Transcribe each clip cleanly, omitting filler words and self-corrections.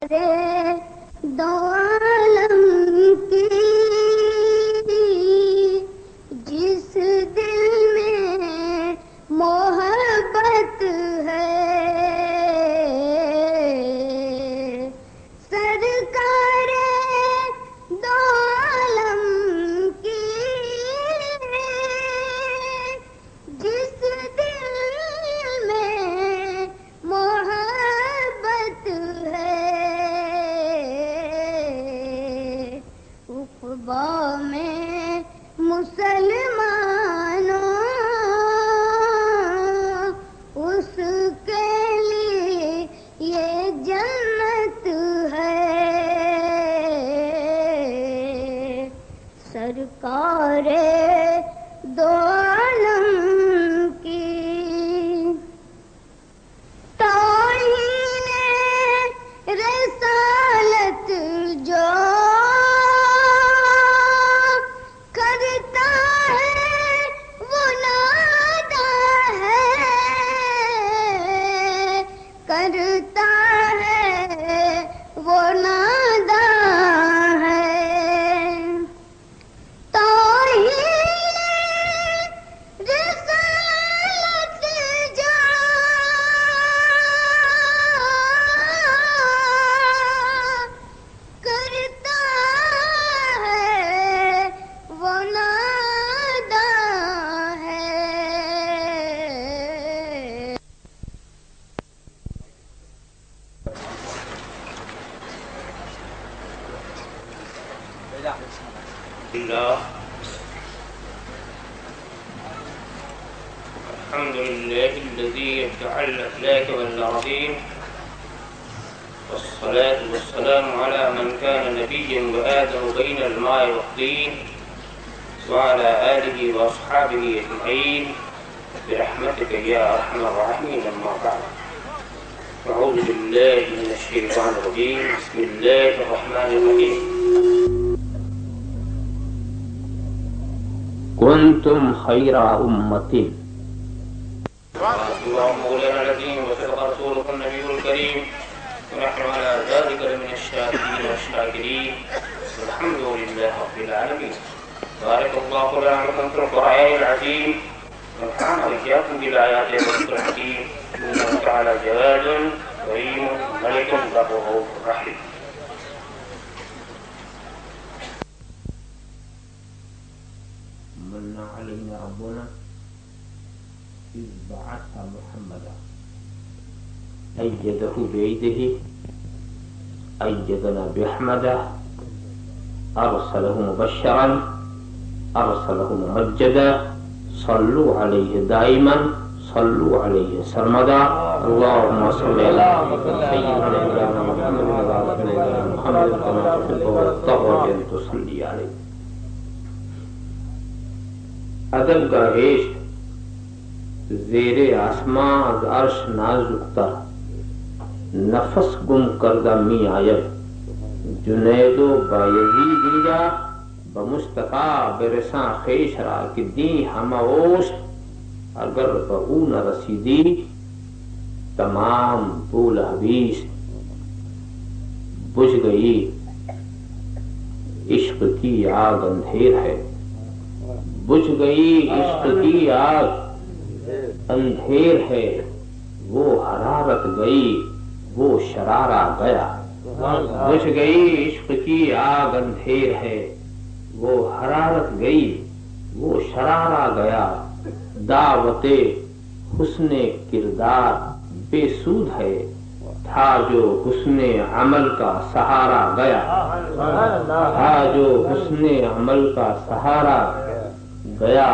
دو عالم کی جس دل میں محبت ہے، سرکار دو عالم کی جس دل میں محبت ہے، عقبہ میں مسلمانوں اس کے لیے یہ جنت ہے، سرکار دو عالم کی توہین رسالت جو کرتا ہے وہ ناداں ہے، کرتا ہے وہ ناداں ہے، توہین رسالت جو کرتا ہے وہ ناداں ہے۔ الحمد لله الذي جعل الأفلاك والأراضين، والصلاة والسلام على من كان نبيا وآدم بين الماء والطين، وعلى آله وأصحابه أجمعين برحمتك يا أرحم الراحمين. أما بعد، أعوذ بالله من الشيطان الرجيم، بسم الله الرحمن الرحيم. كنتم خير أمة اللهم مولانا العظيم وصدق رسولك النبي الكريم، ونحن على ذلك لمن الشاكرين والشاكرين، والحمد لله رب العالمين. بارك الله لنا ولكم في القرآن العظيم، ونفعنا وإياكم بالآيات والذكر الحكيم، إنه تعالى جواد كريم ملك رؤوف رحيم. من علينا ربنا إذ بعث محمدا أيده بيده، أيدنا بأحمده، أرسله مبشرا، أرسله ممجدا، صلوا عليه دائما، صلوا عليه سرمدا. اللهم صل على سيدنا محمد وعلى آل محمد كما تحب وترضى أن تصلي عليه. ادب کا عشق زیر آسماں از عرش نازک تر، نفس گم کردہ می آید جنید و بایزید اینجا بمصطفیٰ برساں خیش را کہ دی ہم اوست، اگر با او نہ رسیدی تمام بول حویس. بجھ گئی عشق کی آگ اندھیر ہے، بجھ گئی عشق کی آگ اندھیر ہے، وہ حرارت گئی وہ شرارہ گیا. بجھ گئی عشق کی آگ اندھیر ہے، وہ حرارت گئی وہ شرارہ گیا. دعوت حسن کردار بے سود ہے، تھا جو حسن عمل کا سہارا گیا، تھا جو حسن عمل کا سہارا گیا.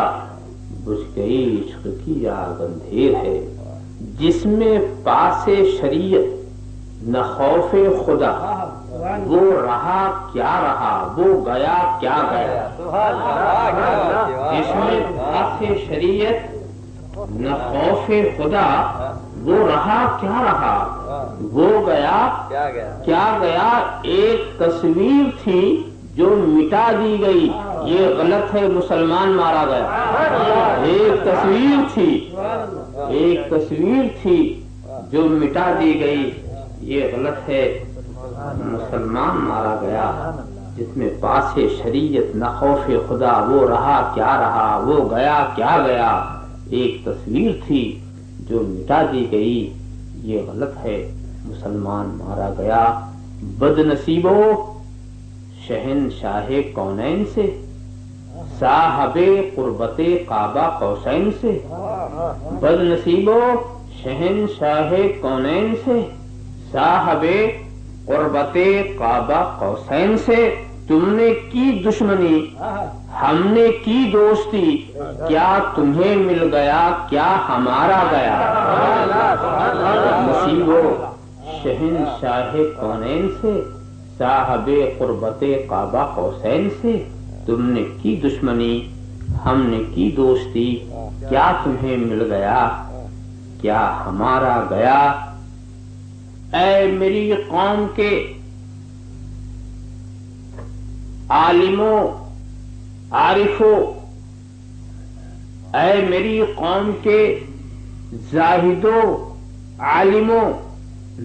بجھ گئی عشق کی آگ اندھیر ہے، جس میں پاس شریعت نہ خوف خدا، وہ رہا کیا رہا وہ گیا کیا گیا. جس میں پاس شریعت نہ خوف خدا، وہ رہا کیا رہا وہ گیا کیا گیا. ایک تصویر تھی جو مٹا دی گئی، یہ غلط ہے مسلمان مارا گیا. ایک تصویر تھی جو مٹا دی گئی، یہ غلط ہے مسلمان مارا گیا جس میں پاس شریعت نہ خوف خدا، وہ رہا کیا رہا، وہ گیا کیا گیا، ایک تصویر تھی جو مٹا دی گئی، یہ غلط ہے۔ مسلمان مارا گیا بد نصیبو شہنشاہ کونین سے، صاحب قربت قابہ قوسین سے، بد نصیبو شہنشاہ کونین سے، صاحب قربت قابہ قوسین سے، تم نے کی دشمنی ہم نے کی دوستی، کیا تمہیں مل گیا کیا ہمارا گیا، نصیبو شہنشاہ کونین سے، صاحب قربت قابہ قوسین سے، تم نے کی دشمنی ہم نے کی دوستی، کیا تمہیں مل گیا کیا ہمارا گیا۔ اے میری قوم کے عالموں عارفوں، اے میری قوم کے زاہدوں عالموں،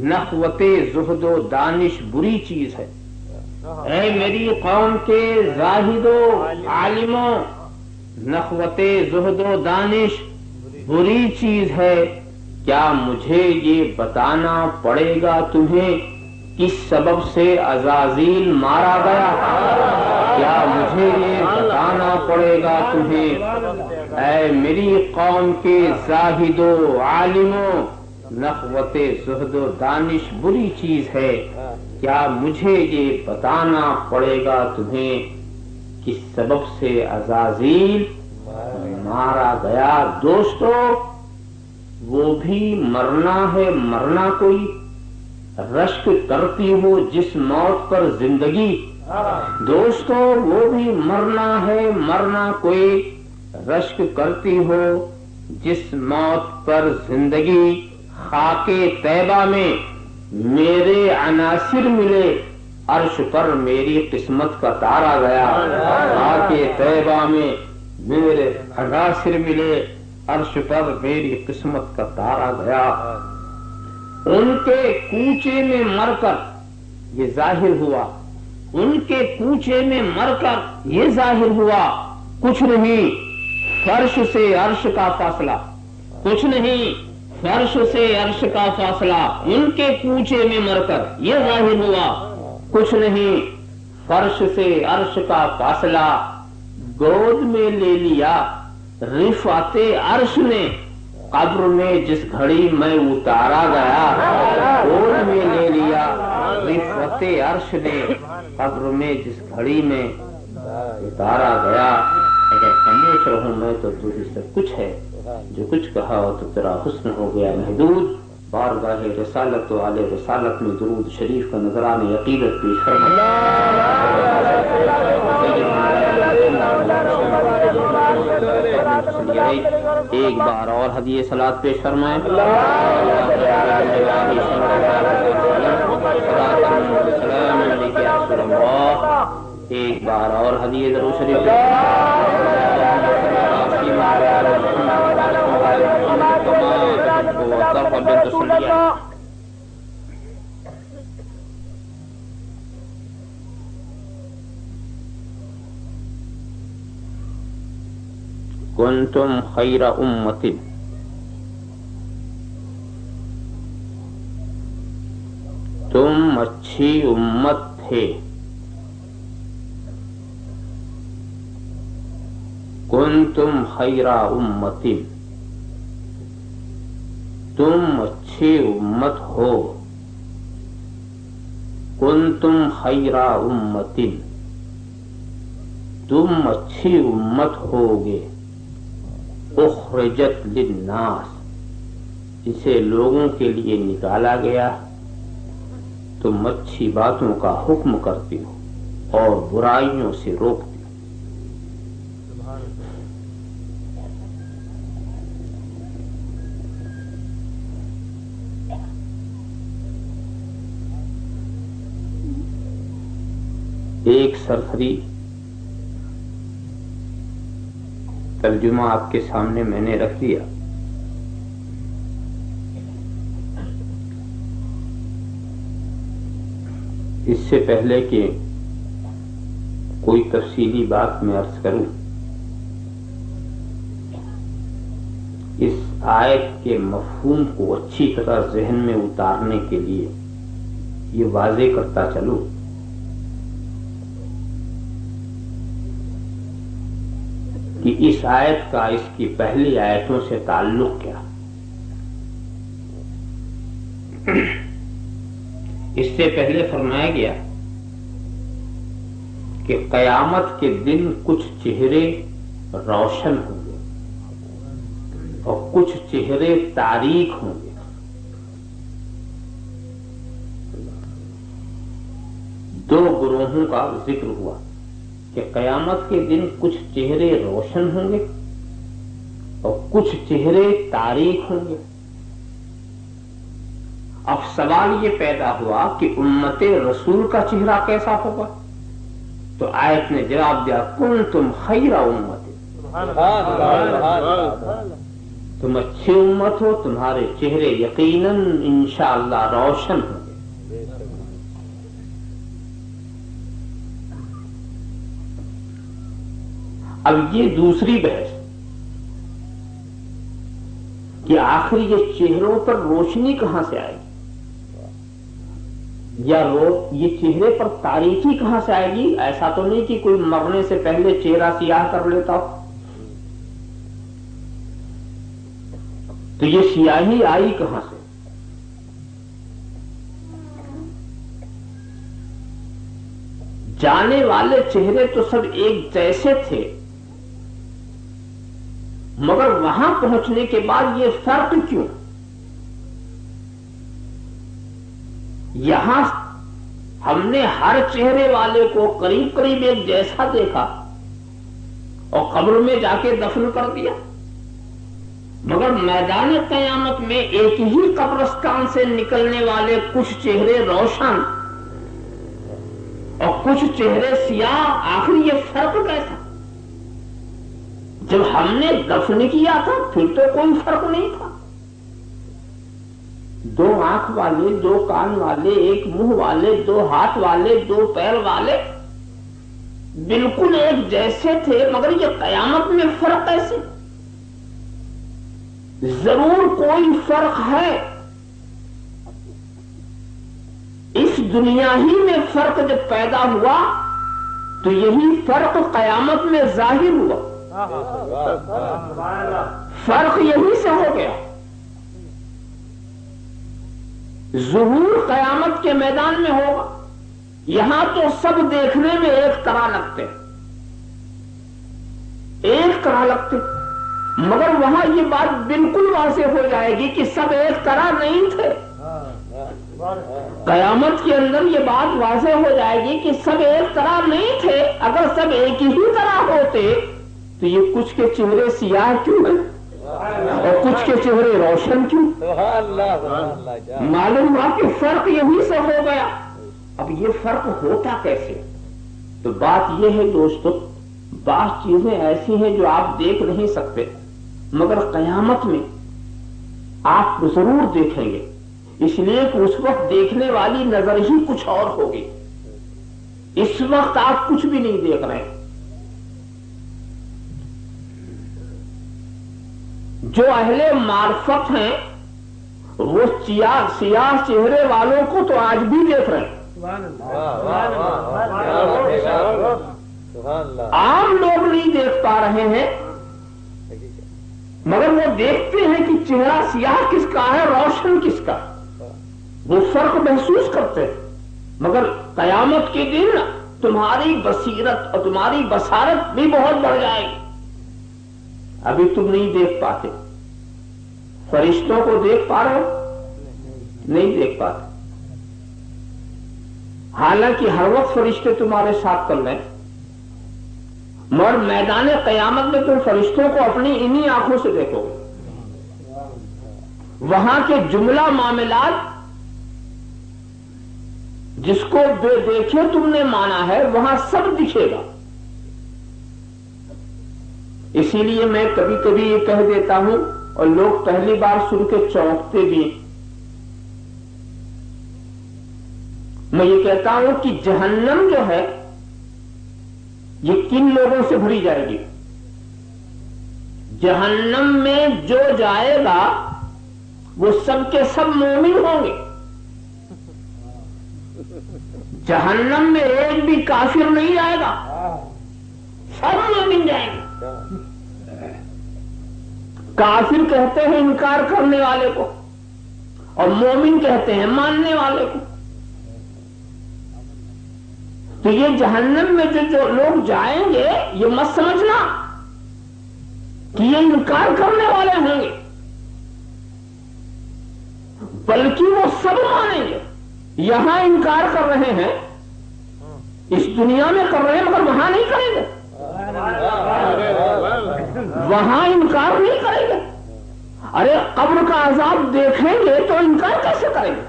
نخوت زہد و دانش بری چیز ہے۔ اے میری قوم کے زاہدوں عالموں، نخوت زہد و دانش بری چیز ہے، کیا مجھے یہ بتانا پڑے گا تمہیں کس سبب سے عزازیل مارا گیا، کیا مجھے یہ بتانا پڑے گا تمہیں۔ اے میری قوم کے زاہدوں عالموں، نخوت زہد و دانش بری چیز ہے، کیا مجھے یہ بتانا پڑے گا تمہیں کس سبب سے عزازیل مارا گیا۔ دوستو وہ بھی مرنا ہے، مرنا کوئی رشک کرتی ہو جس موت پر زندگی، دوستو وہ بھی مرنا ہے، مرنا کوئی رشک کرتی ہو جس موت پر زندگی۔ خاک طیبہ میں میرے عناصر ملے، عرش پر میری قسمت کا تارا گیا، خاک طیبہ میں میرے عناصر ملے، عرش پر میری قسمت کا تارا گیا۔ ان کے کوچے میں مر کر یہ ظاہر ہوا، ان کے کوچے میں مر کر یہ ظاہر ہوا، کچھ نہیں فرش سے عرش کا فاصلہ، کچھ نہیں فرش سے عرش کا فاصلہ، ان کے کوچے میں مر کر یہ ظاہر ہوا، کچھ نہیں فرش سے عرش کا فاصلہ۔ گود میں لے لیا رفعت عرش نے، قبر میں جس گھڑی میں اتارا گیا، گود میں لے لیا رفعت عرش نے، قبر میں جس گھڑی میں اتارا گیا۔ اگر خاموش رہوں میں تو تجھ سے کچھ ہے، جو کچھ کہا تو تیرا حسن ہو گیا محدود۔ بارگاہ رسالت و آل رسالت میں درود شریف کا نذران عقیدت پیش فرمائیں۔ ایک بار اور ہدیہ صلاۃ پیش فرمائیں۔ ایک بار اور ہدیہ درود شریف کنتم خیر امت، تم اچھی امت تھے، کنتم خیر امت، تم اچھی امت ہو، کنتم خیر امت، تم اچھی امت ہوگے، اخرجت للناس، جسے لوگوں کے لیے نکالا گیا، تم اچھی باتوں کا حکم کرتی ہو اور برائیوں سے روکتی ہو۔ ایک سرسری ترجمہ آپ کے سامنے میں نے رکھ دیا۔ اس سے پہلے کہ کوئی تفصیلی بات میں عرض کروں، اس آیت کے مفہوم کو اچھی طرح ذہن میں اتارنے کے لیے یہ واضح کرتا چلوں کہ اس آیت کا اس کی پہلی آیتوں سے تعلق کیا۔ اس سے پہلے فرمایا گیا کہ قیامت کے دن کچھ چہرے روشن ہوں گے اور کچھ چہرے تاریک ہوں گے۔ دو گروہوں کا ذکر ہوا کہ قیامت کے دن کچھ چہرے روشن ہوں گے اور کچھ چہرے تاریک ہوں گے۔ اب سوال یہ پیدا ہوا کہ امت رسول کا چہرہ کیسا ہوگا؟ تو آیت نے جواب دیا کنتم خیر امت، تم اچھی امت ہو، تمہارے چہرے یقیناً انشاءاللہ روشن ہوں گے۔ اب یہ دوسری بحث کہ آخر یہ چہروں پر روشنی کہاں سے آئے گی، یا یہ چہرے پر تاریکی کہاں سے آئے گی؟ ایسا تو نہیں کہ کوئی مرنے سے پہلے چہرہ سیاہ کر لیتا ہو، تو یہ سیاہی آئی کہاں سے؟ جانے والے چہرے تو سب ایک جیسے تھے، مگر وہاں پہنچنے کے بعد یہ فرق کیوں؟ یہاں ہم نے ہر چہرے والے کو قریب قریب ایک جیسا دیکھا اور قبر میں جا کے دفن کر دیا، مگر میدان قیامت میں ایک ہی قبرستان سے نکلنے والے کچھ چہرے روشن اور کچھ چہرے سیاہ، آخر یہ فرق کیسا؟ جب ہم نے دفن کیا تھا پھر تو کوئی فرق نہیں تھا، دو آنکھ والے، دو کان والے، ایک منہ والے، دو ہاتھ والے، دو پیر والے بالکل ایک جیسے تھے، مگر یہ قیامت میں فرق کیسے؟ ضرور کوئی فرق ہے، اس دنیا ہی میں فرق جب پیدا ہوا تو یہی فرق قیامت میں ظاہر ہوا، فرق یہی سے ہو گیا۔ ظہور قیامت کے میدان میں ہوگا، یہاں تو سب دیکھنے میں ایک طرح لگتے، مگر وہاں یہ بات بالکل واضح ہو جائے گی کہ سب ایک طرح نہیں تھے۔ قیامت کے اندر یہ بات واضح ہو جائے گی کہ سب ایک طرح نہیں تھے، اگر سب ایک ہی طرح ہوتے تو یہ کچھ کے چہرے سیاہ کیوں ہیں اور کچھ کے چہرے روشن کیوں؟ معلوم ہوا کہ فرق یہی سے ہو گیا۔ اب یہ فرق ہوتا کیسے؟ تو بات یہ ہے دوستو، بعض چیزیں ایسی ہیں جو آپ دیکھ نہیں سکتے، مگر قیامت میں آپ ضرور دیکھیں گے، اس لیے کہ اس وقت دیکھنے والی نظر ہی کچھ اور ہوگی، اس وقت آپ کچھ بھی نہیں دیکھ رہے۔ جو اہل معرفت ہیں وہ سیاہ چہرے والوں کو تو آج بھی دیکھ رہے ہیں، عام لوگ نہیں دیکھ پا رہے ہیں، مگر وہ دیکھتے ہیں کہ چہرہ سیاہ کس کا ہے، روشن کس کا، وہ فرق محسوس کرتے ہیں۔ مگر قیامت کے دن تمہاری بصیرت اور تمہاری بصارت بھی بہت بڑھ جائے گی، ابھی تم نہیں دیکھ پاتے۔ فرشتوں کو دیکھ پا رہے ہو؟ نہیں دیکھ پاتے، حالانکہ ہر وقت فرشتے تمہارے ساتھ کر رہے ہیں، مگر میدان قیامت میں تم فرشتوں کو اپنی انہی آنکھوں سے دیکھو گے۔ وہاں کے جملہ معاملات جس کو بے دیکھے تم نے مانا ہے وہاں سب دکھے گا۔ اسی لیے میں کبھی کبھی یہ کہہ دیتا ہوں اور لوگ پہلی بار سن کے چونکتے بھی، میں یہ کہتا ہوں کہ جہنم جو ہے یہ کن لوگوں سے بھری جائے گی؟ جہنم میں جو جائے گا وہ سب کے سب مومن ہوں گے. جہنم میں ایک بھی کافر نہیں جائے گا، سب مومن جائیں گے. کافر کہتے ہیں انکار کرنے والے کو، اور مومن کہتے ہیں ماننے والے کو. تو یہ جہنم میں جو لوگ جائیں گے یہ مت سمجھنا کہ یہ انکار کرنے والے ہوں گے، بلکہ وہ سب مانیں گے. یہاں انکار کر رہے ہیں، اس دنیا میں کر رہے ہیں، مگر وہاں نہیں کریں گے. وہاں انکار نہیں کریں گے. ارے قبر کا عذاب دیکھیں گے تو انکار کیسے کریں گے؟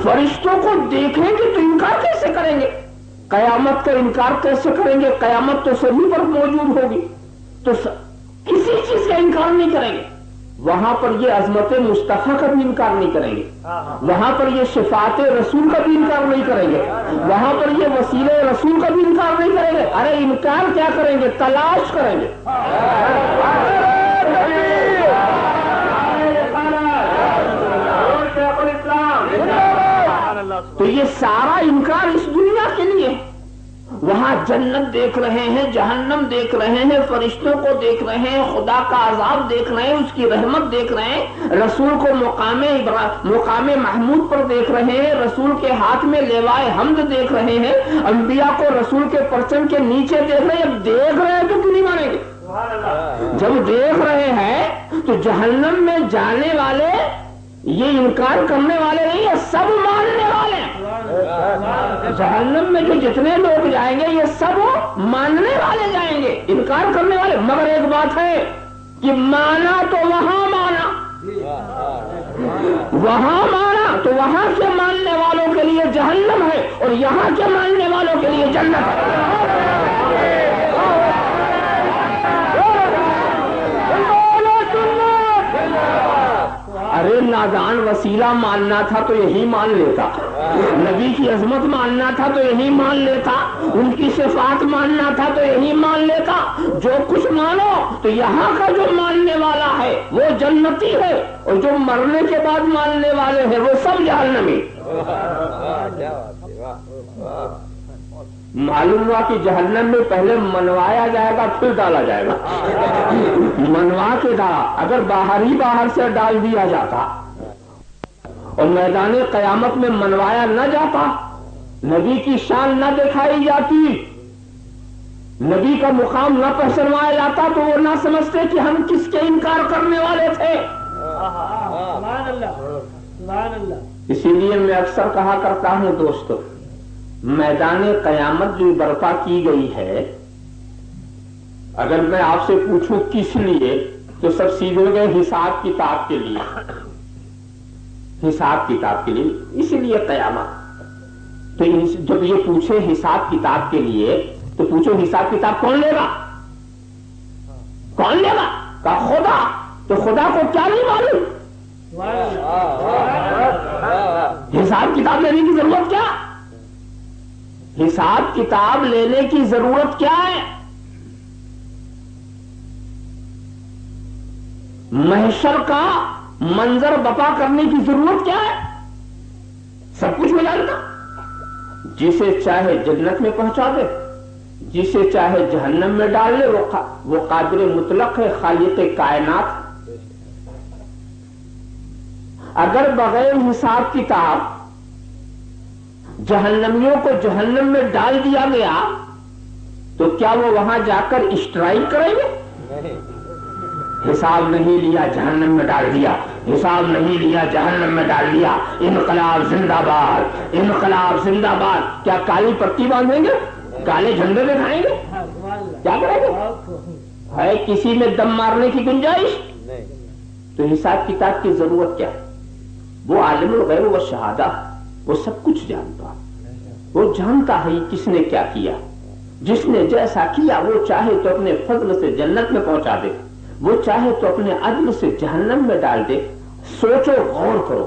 فرشتوں کو دیکھیں گے تو انکار کیسے کریں گے؟ قیامت کا انکار کیسے کریں گے؟ قیامت تو سبھی پر موجود ہوگی، تو کسی چیز کا انکار نہیں کریں گے. وہاں پر یہ عظمت مصطفیٰ کا بھی انکار نہیں کریں گے، وہاں پر یہ شفاعت رسول کا بھی انکار نہیں کریں گے، وہاں پر یہ وسیلہ رسول کا بھی انکار نہیں کریں گے. ارے انکار کیا کریں گے؟ تلاش کریں گے. تو یہ سارا انکار اس دنیا کے لیے. وہاں جنت دیکھ رہے ہیں، جہنم دیکھ رہے ہیں، فرشتوں کو دیکھ رہے ہیں، خدا کا عذاب دیکھ رہے ہیں، اس کی رحمت دیکھ رہے ہیں، رسول کو مقام محمود پر دیکھ رہے ہیں، رسول کے ہاتھ میں لیوائے حمد دیکھ رہے ہیں، انبیاء کو رسول کے پرچم کے نیچے دیکھ رہے ہیں. اب دیکھ رہے ہیں تو کیوں نہیں مانیں گے؟ جب دیکھ رہے ہیں تو جہنم میں جانے والے یہ انکار کرنے والے نہیں ہے، سب ماننے والے ہیں. جہنم میں جو جتنے لوگ جائیں گے یہ سب ماننے والے جائیں گے، انکار کرنے والے. مگر ایک بات ہے کہ مانا تو وہاں مانا، وہاں مانا تو وہاں کے ماننے والوں کے لیے جہنم ہے، اور یہاں کے ماننے والوں کے لیے جنت ہے. ارے نادان وسیلہ ماننا تھا تو یہی مان لیتا، نبی کی عظمت ماننا تھا تو یہی مان لیتا، ان کی صفات ماننا تھا تو یہی مان لیتا. جو کچھ مانو تو یہاں کا جو ماننے والا ہے وہ جنتی ہے، اور جو مرنے کے بعد ماننے والے ہیں وہ سب جہنمی. معلوم ہوا کہ جہنم میں پہلے منوایا جائے گا پھر ڈالا جائے گا. منوا کے ڈالا، اگر باہر سے ڈال دیا جاتا اور میدان قیامت میں منوایا نہ جاتا، نبی کی شان نہ دکھائی جاتی، نبی کا مقام نہ پہچنوایا جاتا، تو وہ نہ سمجھتے کہ ہم کس کے انکار کرنے والے تھے. اسی لیے میں اکثر کہا کرتا ہوں دوستو، میدان قیامت جو برپا کی گئی ہے، اگر میں آپ سے پوچھوں کس لیے، تو سب سیدھے گئے حساب کتاب کے لیے. حساب کتاب کے لیے، اسی لیے قیامت. تو جب یہ پوچھے حساب کتاب کے لیے تو پوچھو حساب کتاب کون لے گا؟ کون لے گا؟ کہا خدا. تو خدا کو کیا نہیں معلوم؟ حساب کتاب لینے کی ضرورت کیا؟ حساب کتاب لینے کی ضرورت کیا ہے؟ محشر کا منظر بپا کرنے کی ضرورت کیا ہے؟ سب کچھ میں جانتا. جسے چاہے جنت میں پہنچا دے، جسے چاہے جہنم میں ڈال لے، وہ قادر مطلق ہے، خالق کائنات. اگر بغیر حساب کتاب جہنمیوں کو جہنم میں ڈال دیا گیا تو کیا وہ وہاں جا کر اسٹرائک کریں گے؟ حساب نہیں لیا جہنم میں ڈال دیا، حساب نہیں لیا جہنم میں ڈال دیا، انقلاب زندہ باد، انقلاب زندہ باد. کیا کالی پٹی باندھیں گے؟ کالے جھنڈے دکھائیں گے؟ کیا کریں گے؟ ہے کسی میں دم مارنے کی گنجائش؟ تو حساب کتاب کی ضرورت کیا؟ وہ عالم الغیب و شہادہ، وہ سب کچھ جانتا، وہ جانتا ہے کس نے کیا کیا. جس نے جیسا کیا وہ چاہے تو اپنے فضل سے جنت میں پہنچا دے، وہ چاہے تو اپنے عدل سے جہنم میں ڈال دے. سوچو، غور کرو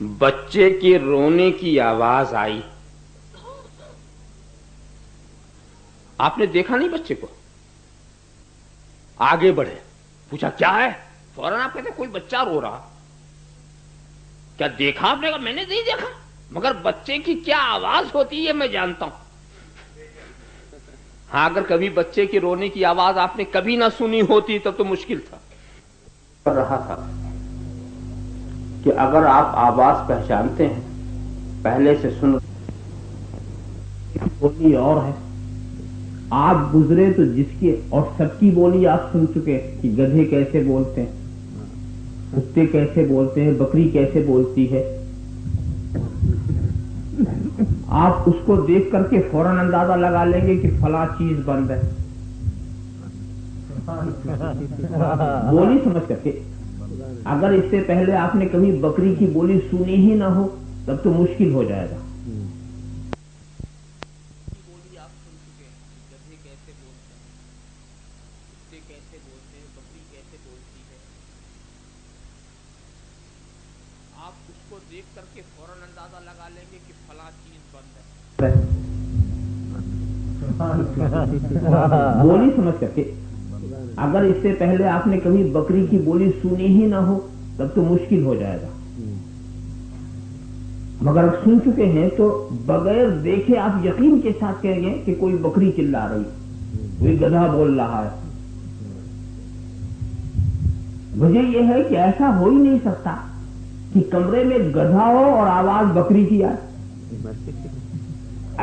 بچے کے رونے کی آواز آئی. آپ نے دیکھا نہیں بچے کو؟ آگے بڑھے, پوچھا کیا ہے؟ فوراً آپ کہتے کوئی بچہ رو رہا. کیا دیکھا آپ نے؟ کہا میں نے نہیں دیکھا, مگر بچے کی کیا آواز ہوتی ہے میں جانتا ہوں. ہاں, اگر کبھی بچے کے رونے کی آواز آپ نے کبھی نہ سنی ہوتی تب تو مشکل تھا. کر رہا تھا کہ اگر آپ آواز پہچانتے ہیں, پہلے سے سن بولی اور ہے, آپ گزرے تو جس کی اور سب کی بولی آپ سن چکے کہ گدھے کیسے بولتے ہیں, کتے کیسے بولتے ہیں, بکری کیسے بولتی ہے. آپ اس کو دیکھ کر کے فوراً اندازہ لگا لیں گے کہ فلاں چیز بند ہے. بولی سمجھ کر کے. اگر اس سے پہلے آپ نے کبھی بکری کی بولی سنی ہی نہ ہو تب تو مشکل ہو جائے گا. بولی آپ سن چکے ہیں, گدھے کیسے بولتے ہیں, کتے کیسے بولتے ہیں, بکری کیسے بولتی ہے. آپ اس کو دیکھ کر کے فوراً اندازہ لگا لیں گے کہ فلاں چیز بند ہے. بولی سمجھ کر کے. اگر اس سے پہلے آپ نے کبھی بکری کی بولی سنی ہی نہ ہو تب تو مشکل ہو جائے گا, مگر سن چکے ہیں تو بغیر دیکھے آپ یقین کے ساتھ کہیں گے کہ کوئی بکری چلا رہی, کوئی گدھا بول رہا ہے. وجہ یہ ہے کہ ایسا ہو ہی نہیں سکتا کہ کمرے میں گدھا ہو اور آواز بکری کی آئے.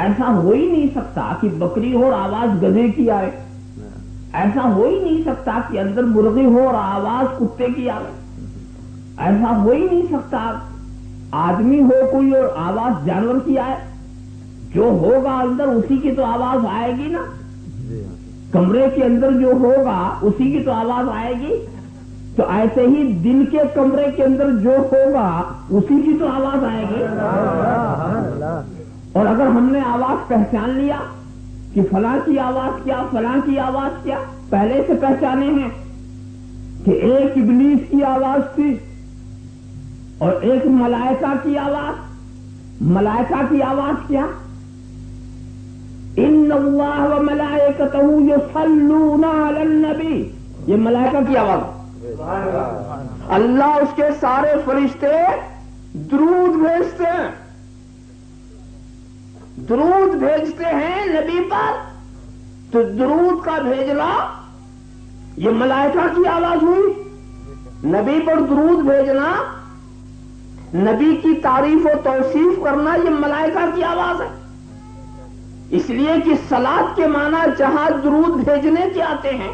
ایسا ہو ہی نہیں سکتا کہ بکری ہو اور آواز گدھے کی آئے. ایسا ہو ہی نہیں سکتا کہ اندر مرغی ہو اور آواز کتے کی آئے. ایسا ہو ہی نہیں سکتا آدمی ہو کوئی اور آواز جانور کی آئے. جو ہوگا اندر اسی کی تو آواز آئے گی نا. کمرے کے اندر جو ہوگا اسی کی تو آواز آئے گی. تو ایسے ہی دل کے کمرے کے اندر جو ہوگا اسی کی تو آواز آئے گی. اور اگر ہم نے آواز پہچان لیا کہ فلاں کی آواز کیا, فلاں کی آواز کیا, پہلے سے پہچانے ہیں کہ ایک ابلیس کی آواز تھی اور ایک ملائکہ کی آواز. ملائکہ کی آواز کیا؟ ان اللہ و ملائکتہ یصلون علی النبی, یہ ملائکہ کی آواز. اللہ اس کے سارے فرشتے درود بھیجتے ہیں, درود بھیجتے ہیں نبی پر. تو درود کا بھیجنا یہ ملائکہ کی آواز ہوئی. نبی پر درود بھیجنا, نبی کی تعریف و توصیف کرنا یہ ملائکہ کی آواز ہے. اس لیے کہ صلاۃ کے معنی جہاں درود بھیجنے کے آتے ہیں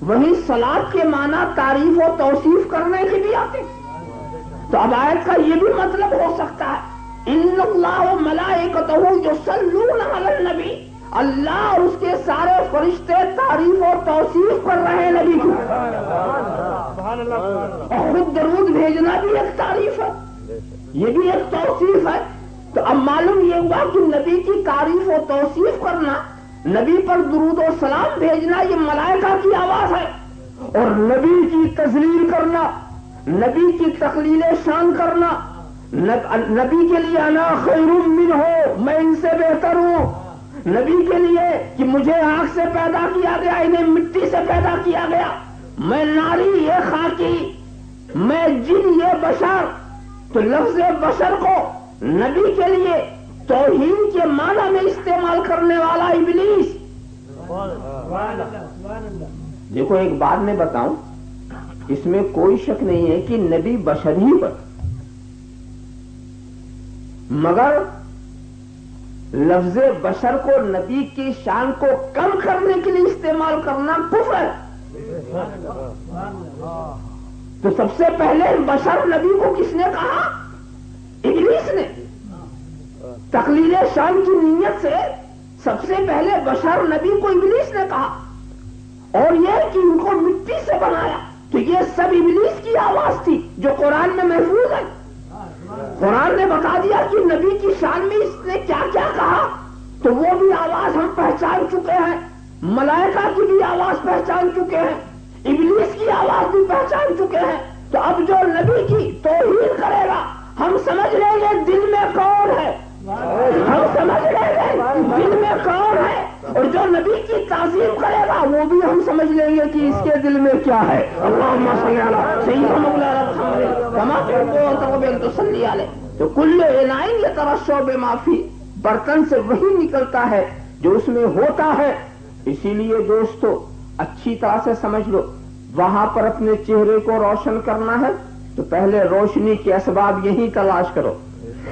وہیں صلاۃ کے معنی تعریف و توصیف کرنے کے بھی آتے ہیں. تو اب آیت کا یہ بھی مطلب ہو سکتا ہے ان اللہ و ملائکتہ یصلون علی النبی, اللہ اور اس کے سارے فرشتے تعریف اور توصیف کر رہے ہیں نبی کی. اور خود درود بھیجنا بھی ایک تعریف ہے, یہ بھی ایک توصیف ہے. تو اب معلوم یہ ہوا کہ نبی کی تعریف و توصیف کرنا, نبی پر درود و سلام بھیجنا یہ ملائکہ کی آواز ہے. اور نبی کی تذلیل کرنا, نبی کی تقلیل شان کرنا, نبی کے لیے انا خیر منہ, میں ان سے بہتر ہوں. نبی کے لیے کہ مجھے آنکھ سے پیدا کیا گیا, انہیں مٹی سے پیدا کیا گیا, میں ناری یہ خاکی, میں جن یہ بشر. تو لفظ بشر کو نبی کے لیے توہین کے معنی میں استعمال کرنے والا ابلیس. دیکھو ایک بات میں بتاؤں, اس میں کوئی شک نہیں ہے کہ نبی بشر ہی پر, مگر لفظ بشر کو نبی کی شان کو کم کرنے کے لیے استعمال کرنا کفر ہے. تو سب سے پہلے بشر نبی کو کس نے کہا؟ ابلیس نے. تقلیل شان کی نیت سے سب سے پہلے بشر نبی کو ابلیس نے کہا, اور یہ کہ ان کو مٹی سے بنایا. تو یہ سب ابلیس کی آواز تھی جو قرآن میں محفوظ ہے. قرآن نے بتا دیا کہ نبی کی شان میں اس نے کیا کیا کہا. تو وہ بھی آواز ہم پہچان چکے ہیں, ملائکہ کی بھی آواز پہچان چکے ہیں, ابلیس کی آواز بھی پہچان چکے ہیں. تو اب جو نبی کی توہین کرے گا, ہم سمجھ لیں گے دل میں کون ہے، ہم سمجھ لیں گے دل میں کون ہے، اور جو نبی کی تعظیم کرے گا وہ بھی ہم سمجھ لیں گے کہ اس کے دل میں کیا ہے۔ اللہم صلی علی سیدنا مولانا محمد کما تحب تصلی علیہ۔ تو کل اناء یترشح بما فیہ، برتن سے وہی نکلتا ہے جو اس میں ہوتا ہے۔ اسی لیے دوستو اچھی طرح سے سمجھ لو، وہاں پر اپنے چہرے کو روشن کرنا ہے تو پہلے روشنی کے اسباب یہی تلاش کرو،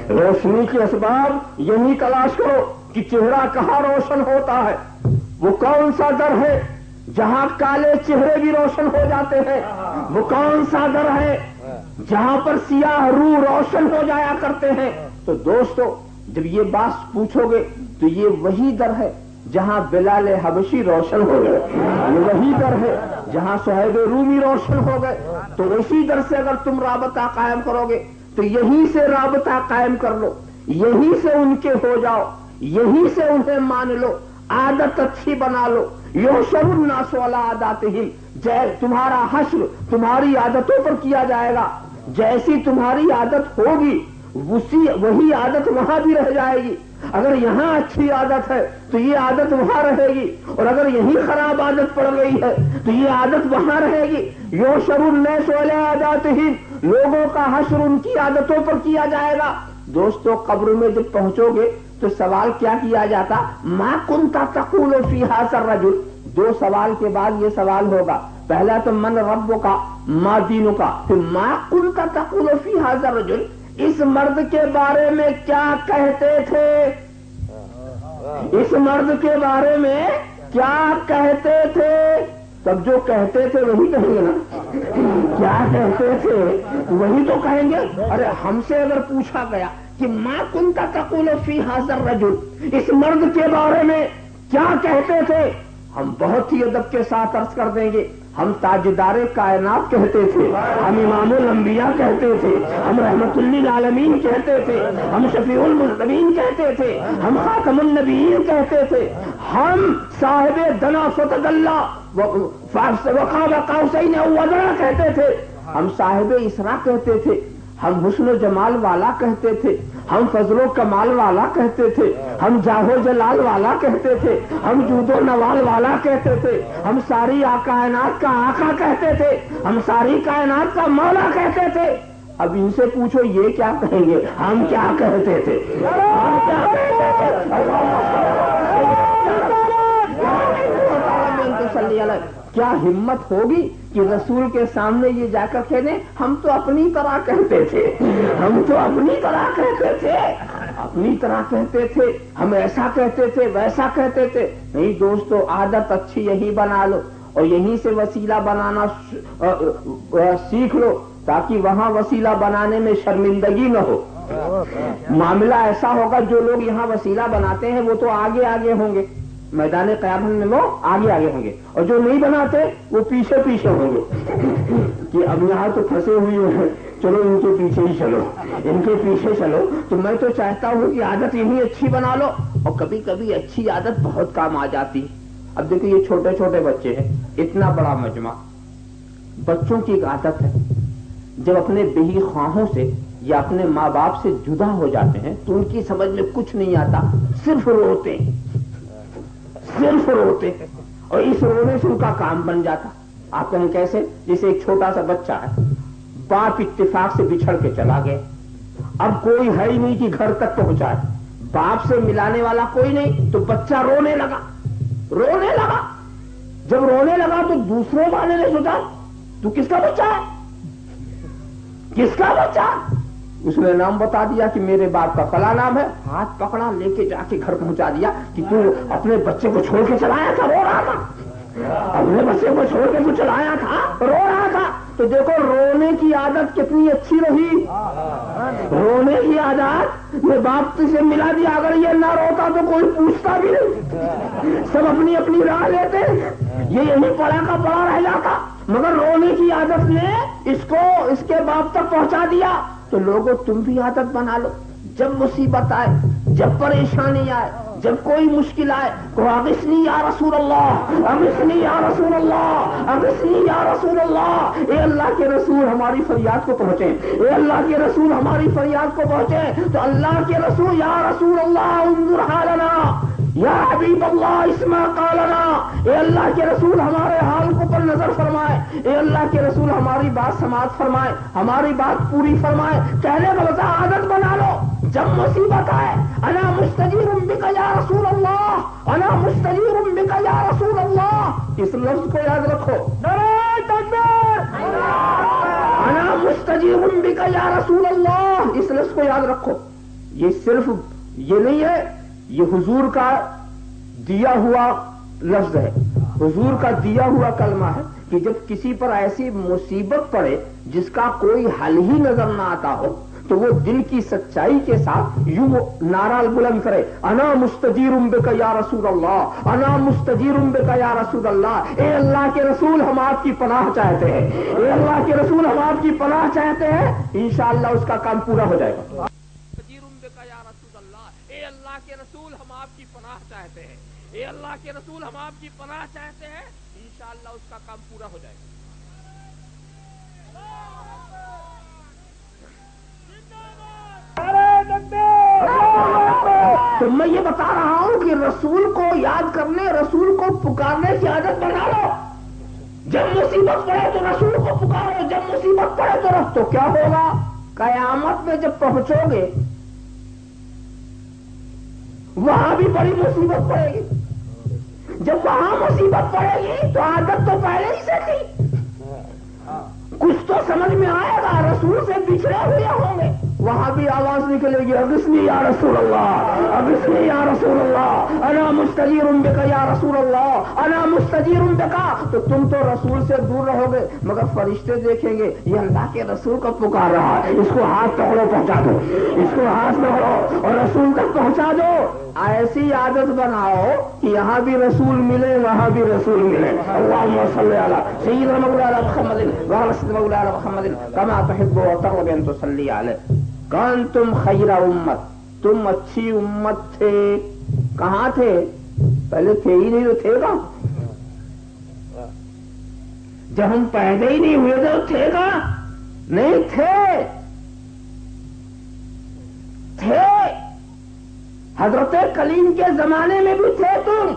روشنی کے اسباب یہی تلاش کرو کہ چہرہ کہاں روشن ہوتا ہے، وہ کون سا در ہے جہاں کالے چہرے بھی روشن ہو جاتے ہیں، وہ کون سا در ہے جہاں پر سیاہ روح روشن ہو جایا کرتے ہیں۔ تو دوستو جب یہ بات پوچھو گے تو یہ وہی در ہے جہاں بلال حبشی روشن ہو گئے، یہ وہی در ہے جہاں صہیب رومی روشن ہو گئے۔ تو اسی در سے اگر تم رابطہ قائم کرو گے تو یہیں سے رابطہ قائم کر لو، یہیں سے ان کے ہو جاؤ، یہیں سے انہیں مان لو، عادت اچھی بنا لو۔ یحشر الناس علی عاداتہم، تمہارا حشر تمہاری عادتوں پر کیا جائے گا، جیسی تمہاری عادت ہوگی وہی عادت وہاں بھی رہ جائے گی۔ اگر یہاں اچھی عادت ہے تو یہ عادت وہاں رہے گی، اور اگر یہیں خراب عادت پڑ گئی ہے تو یہ عادت وہاں رہے گی۔ یحشر الناس علی عاداتہم، لوگوں کا حشر ان کی عادتوں پر کیا جائے گا۔ دوستو قبر میں جب پہنچو گے تو سوال کیا کیا جاتا؟ ما کنت تقول فی ھذا الرجل، دو سوال کے بعد یہ سوال ہوگا، پہلا تو من ربک ما دینک، پھر ما کنت تقول فی ھذا الرجل، اس مرد کے بارے میں کیا کہتے تھے، اس مرد کے بارے میں کیا کہتے تھے۔ تب جو کہتے تھے وہی کہیں گے نا، کیا کہتے تھے وہی تو کہیں گے۔ ارے ہم سے اگر پوچھا گیا کہ ما کنت تقول فی ھذا الرجل، اس مرد کے بارے میں کیا کہتے تھے، ہم بہت ہی ادب کے ساتھ عرض کر دیں گے ہم تاجدار کائنات کہتے تھے، ہم امام الانبیاء کہتے تھے، ہم رحمت للعالمین کہتے تھے، ہم شفیع المذنبین کہتے تھے، ہم خاتم النبیین کہتے تھے، ہم صاحب دنا فتدلہ وقاب قوسین او ادنی کہتے تھے، ہم صاحب اسراء کہتے تھے، ہم حسن و جمال والا کہتے تھے، ہم فضل و کمال والا کہتے تھے، ہم جاہ و جلال والا کہتے تھے، ہم جود و نوال والا کہتے تھے، ہم ساری کائنات کا آقا کہتے تھے، ہم ساری کائنات کا مولا کہتے تھے۔ اب ان سے پوچھو یہ کیا کہیں گے، ہم کیا کہتے تھے، ہم کیا کہتے تھے۔ کیا ہمت ہوگی کہ رسول کے سامنے یہ جا کر کہہ دیں ہم تو اپنی طرح کہتے تھے، ہم تو اپنی طرح کہتے تھے، اپنی طرح کہتے تھے، ہم ایسا کہتے تھے ویسا کہتے تھے۔ نہیں دوستو، عادت اچھی یہی بنا لو اور یہیں سے وسیلہ بنانا سیکھ لو تاکہ وہاں وسیلہ بنانے میں شرمندگی نہ ہو۔ معاملہ ایسا ہوگا جو لوگ یہاں وسیلہ بناتے ہیں وہ تو آگے آگے ہوں گے، میدان قیامت میں وہ آگے آگے ہوں گے، اور جو نہیں بناتے وہ پیچھے پیچھے ہوں گے کہ اب یہاں تو پھنسے ہوئے ہیں، چلو ان کے پیچھے ہی چلو، ان کے پیچھے چلو۔ تو میں تو چاہتا ہوں کہ عادت یہی اچھی بنا لو، اور کبھی کبھی اچھی عادت بہت کام آ جاتی ہے۔ اب دیکھو یہ چھوٹے چھوٹے بچے ہیں، اتنا بڑا مجمع، بچوں کی ایک عادت ہے جب اپنے بہی خواہوں سے یا اپنے ماں باپ سے جدا ہو جاتے ہیں تو ان کی سمجھ میں کچھ نہیں آتا، صرف روتے ہیں، صرف روتے ہیں، اور اس رونے سے ان کا کام بن جاتا۔ آپ کہیں کیسے؟ جیسے ایک چھوٹا سا بچہ ہے، باپ اتفاق سے بچھڑ کے چلا گیا، اب کوئی ہے ہی نہیں کہ گھر تک پہنچائے، باپ سے ملانے والا کوئی نہیں، تو بچہ رونے لگا، رونے لگا۔ جب رونے لگا تو دوسروں والے نے سوچا تو کس کا بچہ ہے، کس کا بچہ؟ اس نے نام بتا دیا کہ میرے باپ کا فلاں نام ہے، ہاتھ پکڑا لے کے جا کے گھر پہنچا دیا کہ تو اپنے بچے کو چھوڑ کے چلایا تھا، رو رہا تھا، اپنے بچے کو چھوڑ کے تو چلایا تھا، رو رہا تھا۔ تو دیکھو رونے کی عادت کتنی اچھی رہی، رونے کی عادت میں باپ سے ملا دیا، اگر یہ نہ روتا تو کوئی پوچھتا بھی نہیں، سب اپنی اپنی راہ لیتے، یہ یہی پڑا کا پڑا رہ جاتا، مگر رونے کی عادت نے اس کو اس کے باپ تک پہنچا دیا۔ تو لوگوں تم بھی عادت بنا لو، جب مصیبت آئے، جب پریشانی آئے، جب کوئی مشکل آئے تو اغثنی یا رسول اللہ، اغثنی یا رسول اللہ، اغثنی یا رسول اللہ، اے اللہ کے رسول ہماری فریاد کو پہنچے، اے اللہ کے رسول ہماری فریاد کو پہنچے۔ تو اللہ کے رسول یا رسول اللہ انظر حالنا، یا حبیب اللہ اسمع قالنا، اے اللہ کے رسول ہمارے حال کو پر نظر فرمائے، اے اللہ کے رسول ہماری بات سماعت فرمائے، ہماری بات پوری فرمائے۔ کہنے کا بتا عادت بنا لو، جب مصیبت آئے انا مستجیر بک یا رسول اللہ، انا مستجیر بک یا رسول اللہ، اس لفظ کو یاد رکھو، نعرہ تکبیر، انا مستجیر بک یا رسول اللہ، اس لفظ کو یاد رکھو۔ یہ صرف یہ نہیں ہے، یہ حضور کا دیا ہوا لفظ ہے، حضور کا دیا ہوا کلمہ ہے کہ جب کسی پر ایسی مصیبت پڑے جس کا کوئی حل ہی نظر نہ آتا ہو تو وہ دل کی سچائی کے ساتھ یوں نعرہ بلند کرے، انا مستجیر بک یا رسول اللہ، انا مستجیر بک یا رسول اللہ، اے اللہ کے رسول ہم آپ کی پناہ چاہتے ہیں، اے اللہ کے رسول ہم آپ کی پناہ چاہتے ہیں، انشاءاللہ اس کا کام پورا ہو جائے گا۔ اے اللہ کے رسول ہم آپ کی پناہ چاہتے ہیں، اے اللہ کے رسول ہم آپ کی پناہ چاہتے ہیں، انشاءاللہ اس کا کام پورا ہو جائے گا۔ تو میں یہ بتا رہا ہوں کہ رسول کو یاد کرنے، رسول کو پکارنے کی عادت بنا لو۔ جب مصیبت پڑے تو رسول کو پکارو، جب مصیبت پڑے تو تو کیا ہوگا؟ قیامت میں جب پہنچو گے وہاں بھی بڑی مصیبت پڑے گی، جب وہاں مصیبت پڑے گی تو عادت تو پہلے ہی سے تھی، کچھ تو سمجھ میں آئے گا، رسول سے بچھڑے ہوئے ہوں گے، وہاں بھی آواز نکلے گی اغثنی یا رسول اللہ، اغثنی یا رسول اللہ، انا مستجیر بک یا رسول اللہ، انا مستجیر بک۔ تو تم تو رسول سے دور رہو گے مگر فرشتے دیکھیں گے یہ اللہ کے رسول کو پکار رہا ہے، اس کو ہاتھ پکڑو پہنچا دو، اس کو ہاتھ پکڑو اور رسول تک پہنچا دو۔ ایسی عادت بناؤ کہ یہاں بھی رسول ملے وہاں بھی رسول ملے۔ اللہم صلی علی سیدنا مولانا محمد وعلی سیدنا مولانا محمد کما تحب و ترغب ان تصلی علیہ۔ کنتم خیر امت، تم اچھی امت تھے۔ کہاں تھے؟ پہلے تھے ہی نہیں تو تھے کہاں؟ جب ہم پیدا ہی نہیں ہوئے تو تھے کہاں؟ نہیں تھے، تھے حضرت کلیم کے زمانے میں بھی تھے تم،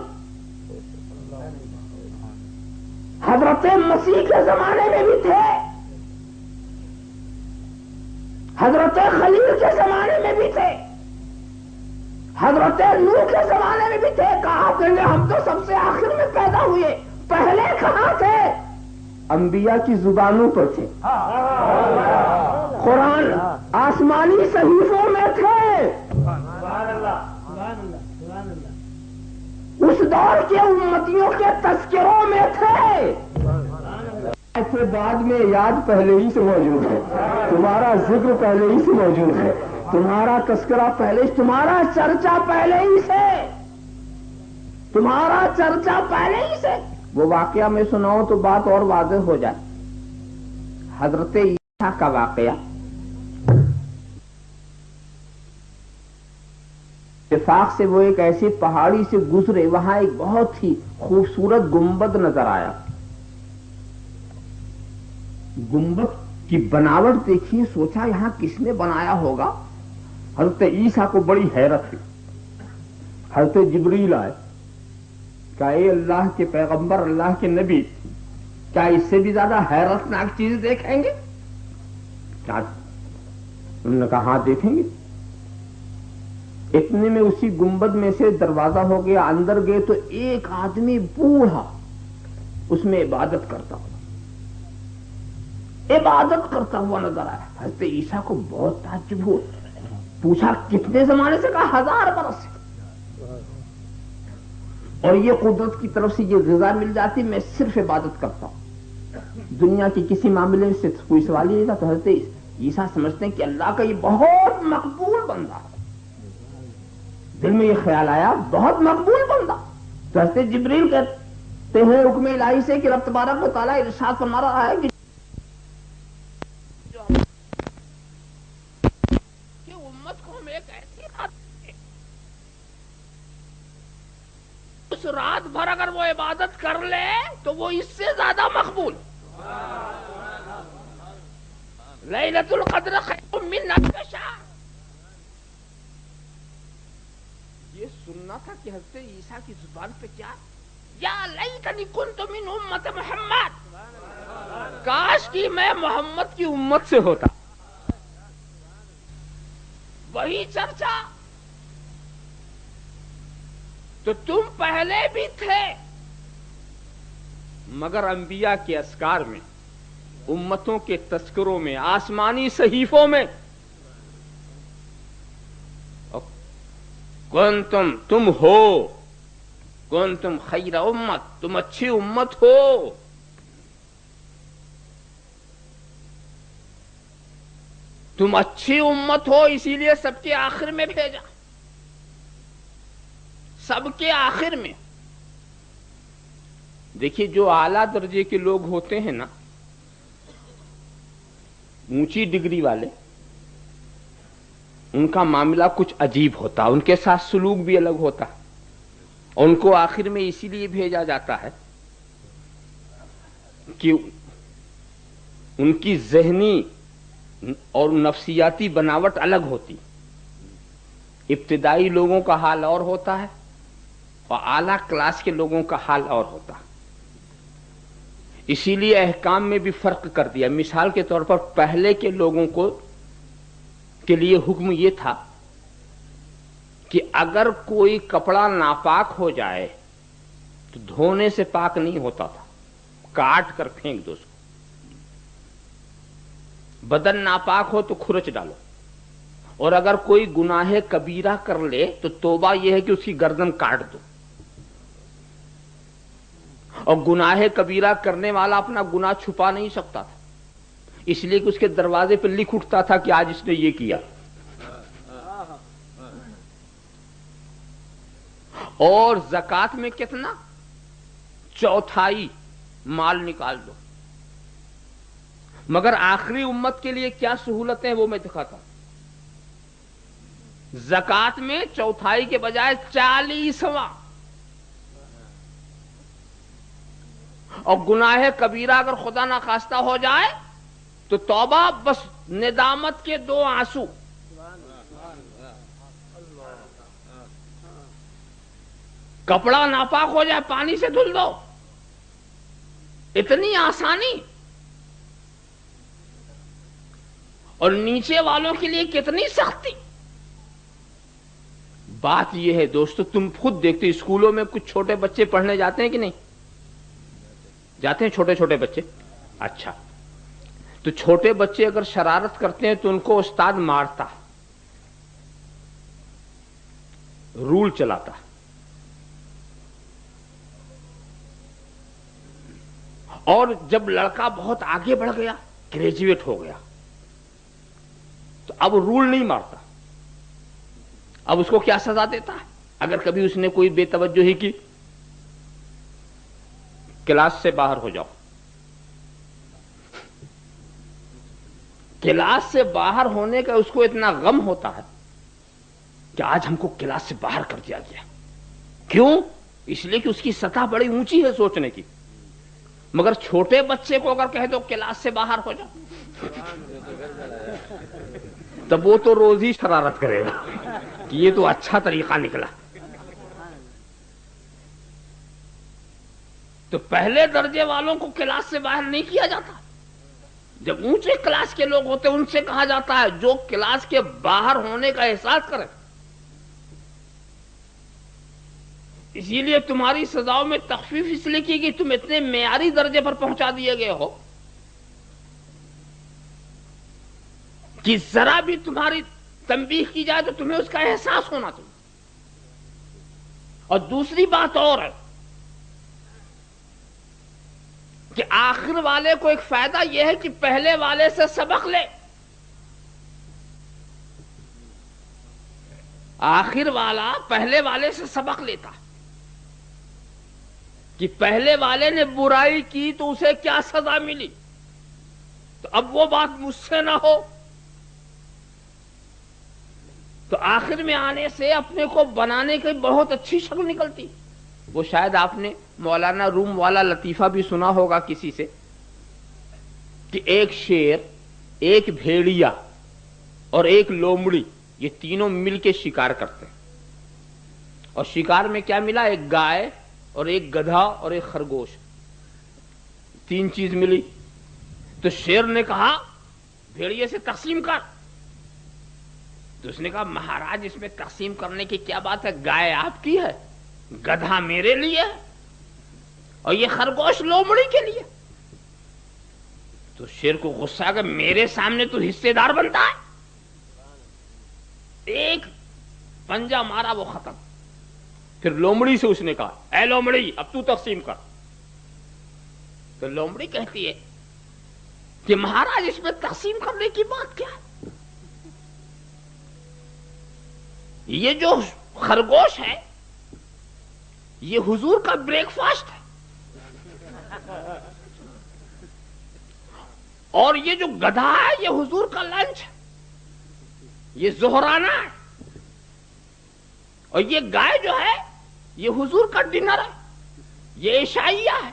حضرت مسیح کے زمانے میں بھی تھے، حضرت خلیل کے زمانے میں بھی تھے، حضرت نوح کے زمانے میں بھی تھے۔ کہا کہ ہم تو سب سے آخر میں پیدا ہوئے، پہلے کہاں تھے؟ انبیاء کی زبانوں پر تھے، قرآن آسمانی صحیفوں میں تھے، اس دور کے امتیوں کے تذکروں میں تھے۔ ایسے بعد میں یاد پہلے ہی سے موجود ہے، تمہارا ذکر پہلے ہی سے موجود ہے، تمہارا تذکرہ پہلے، تمہارا چرچا پہلے ہی سے، تمہارا چرچا پہلے ہی سے۔ وہ واقعہ میں سناؤں تو بات اور واضح ہو جائے۔ حضرت عیسیٰ کا واقعہ، اتفاق سے وہ ایک ایسی پہاڑی سے گزرے، وہاں ایک بہت ہی خوبصورت گنبد نظر آیا۔ گنبد کی بناوٹ دیکھی، سوچا یہاں کس نے بنایا ہوگا۔ حضرت عیسیٰ کو بڑی حیرت ہوئی۔ حضرت جبریل آئے، کہا اے اللہ کے پیغمبر، اللہ کے نبی، کیا اس سے بھی زیادہ حیرت ناک چیز دیکھیں گے؟ کیا؟ انہوں نے کہا ہاں دیکھیں گے۔ اتنے میں اسی گنبد میں سے دروازہ ہو گیا، اندر گئے تو ایک آدمی بوڑھا اس میں عبادت کرتا ہوا نظر آیا۔ حضرت عیسیٰ کو بہت تعجب ہوا، پوچھا کتنے زمانے سے؟ کہا 1000 برس سے۔ اور یہ قدرت کی طرف سے یہ غذا مل جاتی، میں صرف عبادت کرتا ہوں، دنیا کے کسی معاملے سے کوئی سوال ہی نہیں تھا۔ تو حضرت عیسیٰ سمجھتے ہیں کہ اللہ کا یہ بہت مقبول بندہ ہے، دل میں یہ خیال آیا بہت مقبول بندہ۔ تو حضرت جبریل کہتے ہیں حکم الہی سے کہ رب تبارک و تعالیٰ ارشاد فرما رہا ہے کہ امت کو ہم ایک ایسی بات اس رات بھر اگر وہ عبادت کر لے تو وہ اس سے زیادہ مقبول. لیلۃ القدر خیر من الف شہر. یہ سننا تھا کہ حضرت عیسیٰ کی زبان پہ کیا، یا لیتنی کنت من امت محمد، کاش کی میں محمد کی امت سے ہوتا. وہی چرچا. تو تم پہلے بھی تھے مگر انبیاء کے اذکار میں، امتوں کے تذکروں میں، آسمانی صحیفوں میں. کنتم، تم ہو، کنتم خیر امت، تم اچھی امت ہو. تم اچھی امت ہو، اسی لیے سب کے آخر میں بھیجا. سب کے آخر میں. دیکھیے جو اعلیٰ درجے کے لوگ ہوتے ہیں نا، اونچی ڈگری والے، ان کا معاملہ کچھ عجیب ہوتا، ان کے ساتھ سلوک بھی الگ ہوتا. ان کو آخر میں اسی لیے بھیجا جاتا ہے کہ ان کی ذہنی اور نفسیاتی بناوٹ الگ ہوتی. ابتدائی لوگوں کا حال اور ہوتا ہے اور اعلیٰ کلاس کے لوگوں کا حال اور ہوتا. اسی لیے احکام میں بھی فرق کر دیا. مثال کے طور پر پہلے کے لوگوں کے لیے حکم یہ تھا کہ اگر کوئی کپڑا ناپاک ہو جائے تو دھونے سے پاک نہیں ہوتا تھا، کاٹ کر پھینک دو اس کو. بدن ناپاک ہو تو کھرچ ڈالو. اور اگر کوئی گناہ کبیرہ کر لے تو توبہ یہ ہے کہ اس کی گردن کاٹ دو. اور گناہ کبیرہ کرنے والا اپنا گناہ چھپا نہیں سکتا تھا، اس لیے کہ اس کے دروازے پہ لکھ اٹھتا تھا کہ آج اس نے یہ کیا. اور زکات میں کتنا؟ 1/4 مال نکال دو. مگر آخری امت کے لیے کیا سہولتیں وہ میں دکھاتا ہوں. زکات میں 1/4 کے بجائے 40واں. اور گناہ کبیرہ اگر خدا نخواستہ ہو جائے تو توبہ، بس ندامت کے 2 آنسو. کپڑا ناپاک ہو جائے پانی سے دھل دو. اتنی آسانی. اور نیچے والوں کے لیے کتنی سختی. بات یہ ہے دوستو، تم خود دیکھتے اسکولوں میں کچھ چھوٹے بچے پڑھنے جاتے ہیں کہ نہیں جاتے ہیں؟ چھوٹے چھوٹے بچے. اچھا، تو چھوٹے بچے اگر شرارت کرتے ہیں تو ان کو استاد مارتا، رول چلاتا. اور جب لڑکا بہت آگے بڑھ گیا، گریجویٹ ہو گیا، تو اب رول نہیں مارتا. اب اس کو کیا سزا دیتا ہے؟ اگر کبھی اس نے کوئی بے توجہی کی، کلاس سے باہر ہو جاؤ. کلاس سے باہر ہونے کا اس کو اتنا غم ہوتا ہے کہ آج ہم کو کلاس سے باہر کر دیا گیا. کیوں؟ اس لیے کہ اس کی سطح بڑی اونچی ہے سوچنے کی. مگر چھوٹے بچے کو اگر کہہ دو کلاس سے باہر ہو جاؤ، تب وہ تو روز ہی شرارت کرے گا کہ یہ تو اچھا طریقہ نکلا. تو پہلے درجے والوں کو کلاس سے باہر نہیں کیا جاتا. جب اونچے کلاس کے لوگ ہوتے ہیں ان سے کہا جاتا ہے جو کلاس کے باہر ہونے کا احساس کرے. اسی لیے تمہاری سزاؤں میں تخفیف اس لیے کی کہ تم اتنے معیاری درجے پر پہنچا دیے گئے ہو کہ ذرا بھی تمہاری تنبیہ کی جائے تو تمہیں اس کا احساس ہونا چاہیے. اور دوسری بات اور ہے کہ آخر والے کو ایک فائدہ یہ ہے کہ پہلے والے سے سبق لے. آخر والا پہلے والے سے سبق لیتا کہ پہلے والے نے برائی کی تو اسے کیا سزا ملی، تو اب وہ بات مجھ سے نہ ہو. تو آخر میں آنے سے اپنے کو بنانے کی بہت اچھی شکل نکلتی. وہ شاید آپ نے مولانا روم والا لطیفہ بھی سنا ہوگا کسی سے کہ ایک شیر، ایک بھیڑیا اور ایک لومڑی، یہ تینوں مل کے شکار کرتے ہیں، اور شکار میں کیا ملا؟ ایک گائے اور ایک گدھا اور ایک خرگوش، تین چیز ملی۔ تو شیر نے کہا بھیڑیے سے تقسیم کر، تو اس نے کہا مہاراج اس میں تقسیم کرنے کی کیا بات ہے، گائے آپ کی ہے، گدھا میرے لیے اور یہ خرگوش لومڑی کے لیے۔ تو شیر کو غصہ آ کہ میرے سامنے تو حصے دار بنتا ہے، ایک پنجا مارا وہ ختم۔ پھر لومڑی سے اس نے کہا اے لومڑی اب تو تقسیم کر۔ تو لومڑی کہتی ہے کہ مہاراج اس میں تقسیم کرنے کی بات کیا ہے، یہ جو خرگوش ہے یہ حضور کا بریک فاسٹ ہے، اور یہ جو گدھا ہے یہ حضور کا لنچ ہے، یہ ظہرانہ ہے، اور یہ گائے جو ہے یہ حضور کا ڈنر ہے، یہ عشائیہ ہے،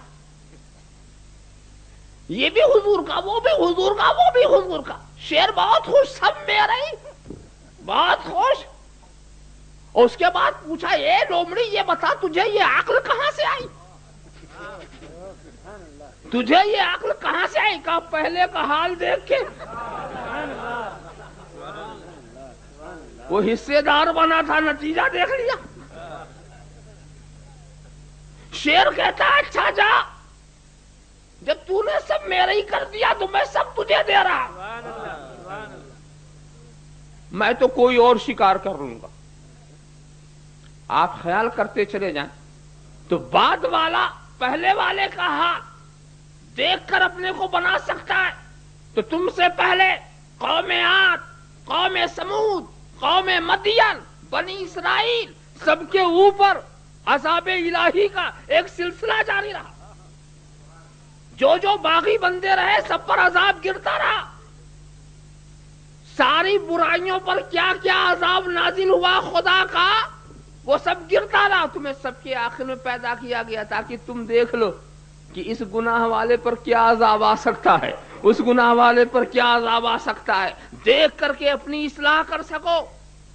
یہ بھی حضور کا، وہ بھی حضور کا، وہ بھی حضور کا۔ شیر بہت خوش، سب میرے ہی، بہت خوش۔ اور اس کے بعد پوچھا اے لومڑی یہ بتا تجھے یہ عقل کہاں سے آئی، تجھے یہ عقل کہاں سے آئی؟ کہا پہلے کا حال دیکھ کے وہ حصے دار بنا تھا، نتیجہ دیکھ لیا۔ شیر کہتا اچھا جا، جب تو نے سب میرے ہی کر دیا تو میں سب تجھے دے رہا، میں تو کوئی اور شکار کر لوں گا۔ آپ خیال کرتے چلے جائیں تو بعد والا پہلے والے کا ہاتھ دیکھ کر اپنے کو بنا سکتا ہے، تو تم سے پہلے قوم عاد، قوم سمود، قوم مدین، بنی اسرائیل، سب کے اوپر عذاب الہی کا ایک سلسلہ جاری رہا، جو باغی بندے رہے سب پر عذاب گرتا رہا، ساری برائیوں پر کیا کیا عذاب نازل ہوا خدا کا وہ سب گرتا رہا، تمہیں سب کے آخر میں پیدا کیا گیا تاکہ تم دیکھ لو کہ اس گناہ والے پر کیا عذاب آ سکتا ہے، اس گناہ والے پر کیا عذاب آ سکتا ہے، دیکھ کر کے اپنی اصلاح کر سکو،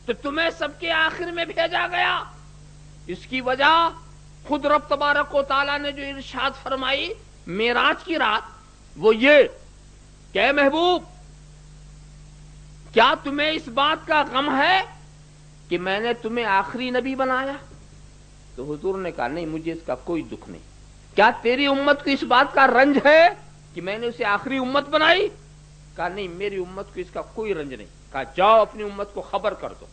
تو تمہیں سب کے آخر میں بھیجا گیا۔ اس کی وجہ خود رب تبارک و تعالیٰ نے جو ارشاد فرمائی معراج کی رات، وہ یہ کہ اے محبوب کیا تمہیں اس بات کا غم ہے کہ میں نے تمہیں آخری نبی بنایا؟ تو حضور نے کہا نہیں مجھے اس کا کوئی دکھ نہیں۔ کیا تیری امت کو اس بات کا رنج ہے کہ میں نے اسے آخری امت بنائی؟ کہا نہیں میری امت کو اس کا کوئی رنج نہیں۔ کہا جاؤ اپنی امت کو خبر کر دو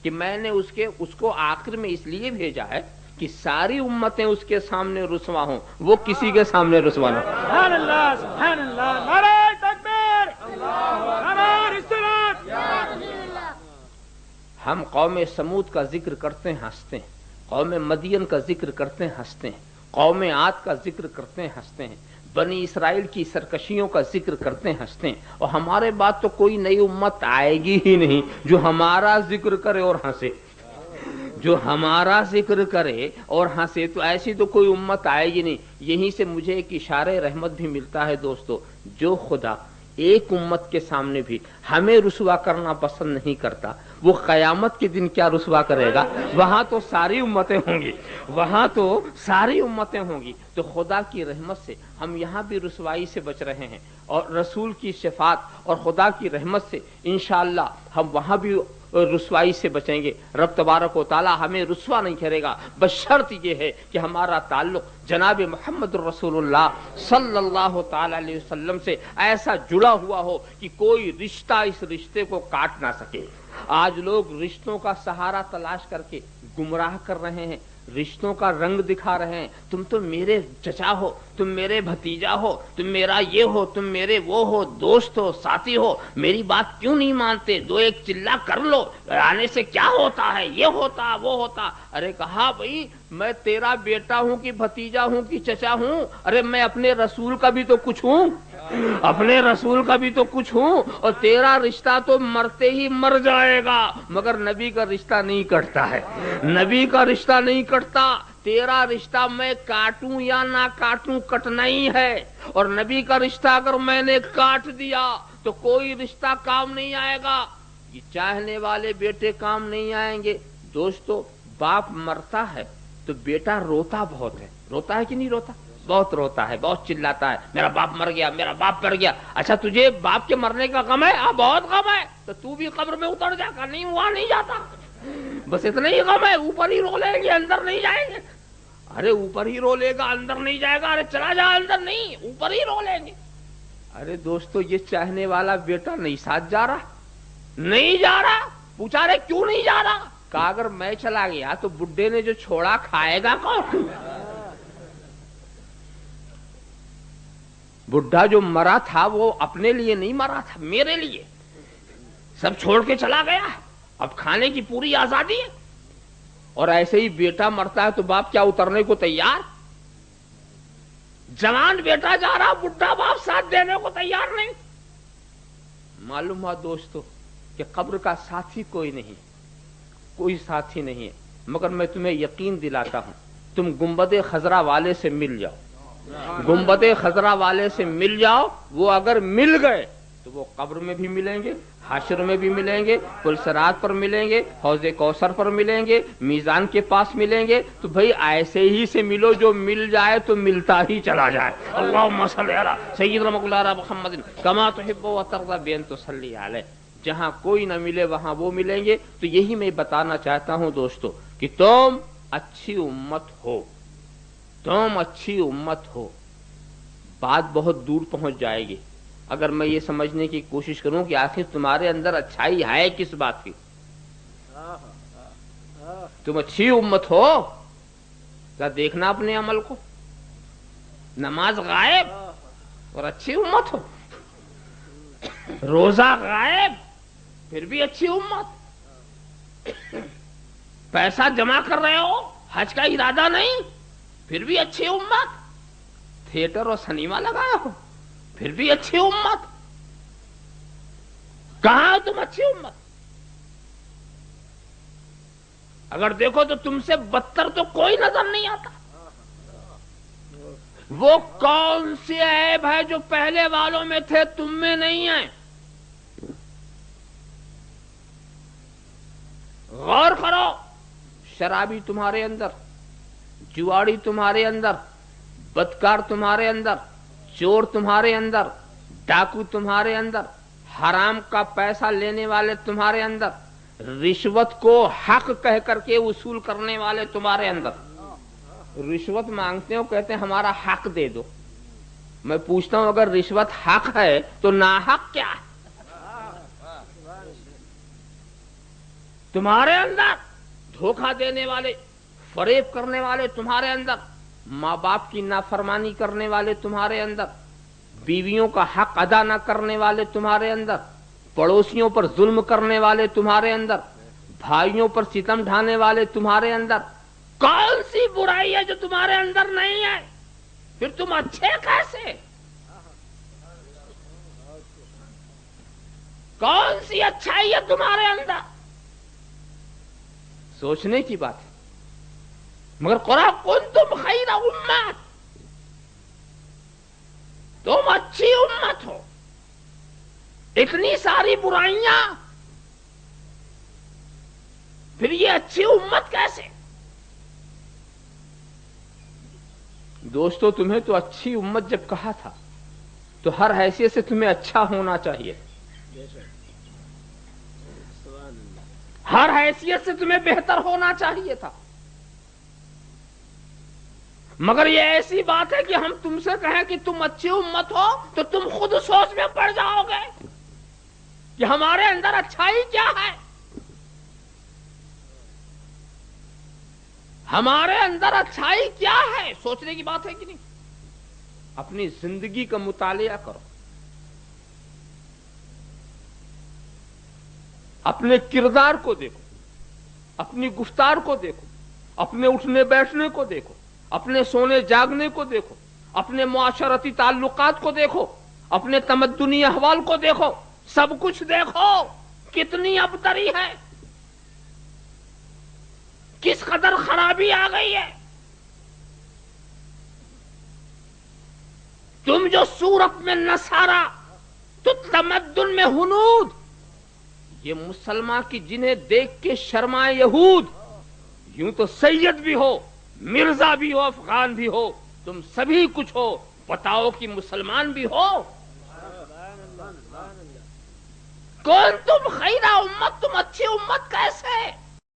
کہ میں نے اس کو آخر میں اس لیے بھیجا ہے کہ ساری امتیں اس کے سامنے رسوا ہوں، وہ کسی کے سامنے رسوا نہ ہوں۔ سبحان اللہ سبحان اللہ، نعرہ تکبیر، نعرہ رسالت۔ ہم قوم سمود کا ذکر کرتے ہیں ہنستے ہیں، قوم مدین کا ذکر کرتے ہیں ہنستے ہیں، قوم عاد کا ذکر کرتے ہیں ہنستے ہیں، بنی اسرائیل کی سرکشیوں کا ذکر کرتے ہیں ہنستے ہیں، اور ہمارے بعد تو کوئی نئی امت آئے گی ہی نہیں جو ہمارا ذکر کرے اور ہنسے، جو ہمارا ذکر کرے اور ہنسے، تو ایسی تو کوئی امت آئے گی نہیں۔ یہیں سے مجھے ایک اشارہ رحمت بھی ملتا ہے دوستو، جو خدا ایک امت کے سامنے بھی ہمیں رسوا کرنا پسند نہیں کرتا، وہ قیامت کے دن کیا رسوا کرے گا؟ وہاں تو ساری امتیں ہوں گی، وہاں تو ساری امتیں ہوں گی۔ تو خدا کی رحمت سے ہم یہاں بھی رسوائی سے بچ رہے ہیں، اور رسول کی شفاعت اور خدا کی رحمت سے انشاءاللہ ہم وہاں بھی رسوائی سے بچیں گے۔ رب تبارک و تعالی ہمیں رسوا نہیں کرے گا، بس شرط یہ ہے کہ ہمارا تعلق جناب محمد رسول اللہ صلی اللہ تعالی علیہ وسلم سے ایسا جڑا ہوا ہو کہ کوئی رشتہ اس رشتے کو کاٹ نہ سکے۔ آج لوگ رشتوں کا سہارا تلاش کر کے گمراہ کر رہے ہیں، رشتوں کا رنگ دکھا رہے ہیں، تم تو میرے چچا ہو، تم میرے بھتیجا ہو، تم میرا یہ ہو، تم میرے وہ ہو، دوست ہو، ساتھی ہو، میری بات کیوں نہیں مانتے؟ دو ایک چلا کر لو، آنے سے کیا ہوتا ہے، یہ ہوتا وہ ہوتا۔ ارے کہا بھائی میں تیرا بیٹا ہوں کہ بھتیجا ہوں کہ چچا ہوں؟ ارے میں اپنے رسول کا بھی تو کچھ ہوں، اپنے رسول کا بھی تو کچھ ہوں، اور تیرا رشتہ تو مرتے ہی مر جائے گا، مگر نبی کا رشتہ نہیں کٹتا ہے، نبی کا رشتہ نہیں کٹتا۔ تیرا رشتہ میں کاٹوں یا نہ کاٹوں کٹنا ہی ہے، اور نبی کا رشتہ اگر میں نے کاٹ دیا تو کوئی رشتہ کام نہیں آئے گا، یہ چاہنے والے بیٹے کام نہیں آئیں گے۔ دوستو باپ مرتا ہے تو بیٹا روتا بہت ہے، روتا ہے کہ نہیں روتا؟ بہت روتا ہے، بہت چلاتا ہے، میرا باپ مر گیا، میرا باپ مر گیا۔ اچھا تجھے باپ کے مرنے کا غم ہے؟ بہت غم ہے، تو بھی قبر میں اتر جا کر، نہیں وہاں نہیں جاتا، بس اتنا ہی غم ہے، اوپر ہی رو لیں گے اندر نہیں جائیں گے۔ ارے اوپر ہی رو لے گا اندر نہیں جائے گا، ارے چلا جا اندر نہیں، اوپر ہی رو لیں گے۔ ارے دوستو یہ چاہنے والا بیٹا نہیں ساتھ جا رہا، نہیں جا رہا، پوچھا رہے کیوں نہیں جا رہا؟ کہا اگر میں چلا گیا تو بڈھے نے جو چھوڑا کھائے گا کون؟ بڈھا جو مرا تھا وہ اپنے لیے نہیں مرا تھا، میرے لیے، سب چھوڑ کے چلا گیا، اب کھانے کی پوری آزادی ہے۔ اور ایسے ہی بیٹا مرتا ہے تو باپ کیا اترنے کو تیار؟ جوان بیٹا جا رہا، بڈھا باپ ساتھ دینے کو تیار نہیں۔ معلوم ہوا دوستو کہ قبر کا ساتھی کوئی نہیں، کوئی ساتھی نہیں ہے، مگر میں تمہیں یقین دلاتا ہوں، تم گنبد خضرا والے سے مل جاؤ، گنبد خضرا والے سے مل جاؤ، وہ اگر مل گئے تو وہ قبر میں بھی ملیں گے، حشر میں بھی ملیں گے، پل صراط پر ملیں گے، حوض کوثر پر ملیں گے، میزان کے پاس ملیں گے۔ تو بھئی ایسے ہی سے ملو جو مل جائے تو ملتا ہی چلا جائے۔ اللہم صلی علی سیدنا مولانا محمد کما تحب و ترضی بین تصلی علیہ۔ جہاں کوئی نہ ملے وہاں وہ ملیں گے۔ تو یہی میں بتانا چاہتا ہوں دوستو کہ تم اچھی امت ہو، تم اچھی امت ہو، بات بہت دور پہنچ جائے گی اگر میں یہ سمجھنے کی کوشش کروں کہ آخر تمہارے اندر اچھائی ہے کس بات کی۔ تم اچھی امت ہو، ذرا دیکھنا اپنے عمل کو، نماز غائب اور اچھی امت ہو، روزہ غائب پھر بھی اچھی امت، پیسہ جمع کر رہے ہو حج کا ارادہ نہیں پھر بھی اچھی امت، تھیٹر اور سنیما لگایا ہو پھر بھی اچھی امت۔ کہاں ہو تم اچھی امت؟ اگر دیکھو تو تم سے بدتر تو کوئی نظر نہیں آتا۔ وہ کون سے عیب ہے جو پہلے والوں میں تھے تم میں نہیں ہیں؟ غور کرو، شرابی تمہارے اندر، جواڑی تمہارے اندر، بدکار تمہارے اندر، چور تمہارے اندر، ڈاکو تمہارے اندر، حرام کا پیسہ لینے والے تمہارے اندر، رشوت کو حق کہہ کر کے وصول کرنے والے تمہارے اندر۔ رشوت مانگتے ہو، کہتے ہیں ہمارا حق دے دو۔ میں پوچھتا ہوں اگر رشوت حق ہے تو ناحق کیا ہے؟ تمہارے اندر دھوکہ دینے والے، فریب کرنے والے تمہارے اندر، ماں باپ کی نافرمانی کرنے والے تمہارے اندر، بیویوں کا حق ادا نہ کرنے والے تمہارے اندر، پڑوسیوں پر ظلم کرنے والے تمہارے اندر، بھائیوں پر ستم ڈھانے والے تمہارے اندر۔ کون سی برائی ہے جو تمہارے اندر نہیں ہے؟ پھر تم اچھے کیسے؟ کون سی اچھائی ہے تمہارے اندر؟ سوچنے کی بات ہے۔ مگر قرآن کنتم خیر امت، تم اچھی امت ہو، اتنی ساری برائیاں، پھر یہ اچھی امت کیسے؟ دوستو تمہیں تو اچھی امت جب کہا تھا تو ہر حیثیت سے تمہیں اچھا ہونا چاہیے، ہر حیثیت سے تمہیں بہتر ہونا چاہیے تھا۔ مگر یہ ایسی بات ہے کہ ہم تم سے کہیں کہ تم اچھی امت ہو تو تم خود سوچ میں پڑ جاؤ گے کہ ہمارے اندر اچھائی کیا ہے، ہمارے اندر اچھائی کیا ہے۔ سوچنے کی بات ہے کہ نہیں؟ اپنی زندگی کا مطالعہ کرو، اپنے کردار کو دیکھو، اپنی گفتار کو دیکھو، اپنے اٹھنے بیٹھنے کو دیکھو، اپنے سونے جاگنے کو دیکھو، اپنے معاشرتی تعلقات کو دیکھو، اپنے تمدنی احوال کو دیکھو، سب کچھ دیکھو کتنی ابتری ہے، کس قدر خرابی آ گئی ہے۔ تم جو صورت میں نصارا تو تمدن میں ہنود، یہ مسلمان کی جنہیں دیکھ کے شرمائے یہود، یوں تو سید بھی ہو، مرزا بھی ہو، افغان بھی ہو، تم سبھی کچھ ہو، بتاؤ کہ مسلمان بھی ہو؟ کون تم؟ خیرہ امت، تم اچھی امت کیسے؟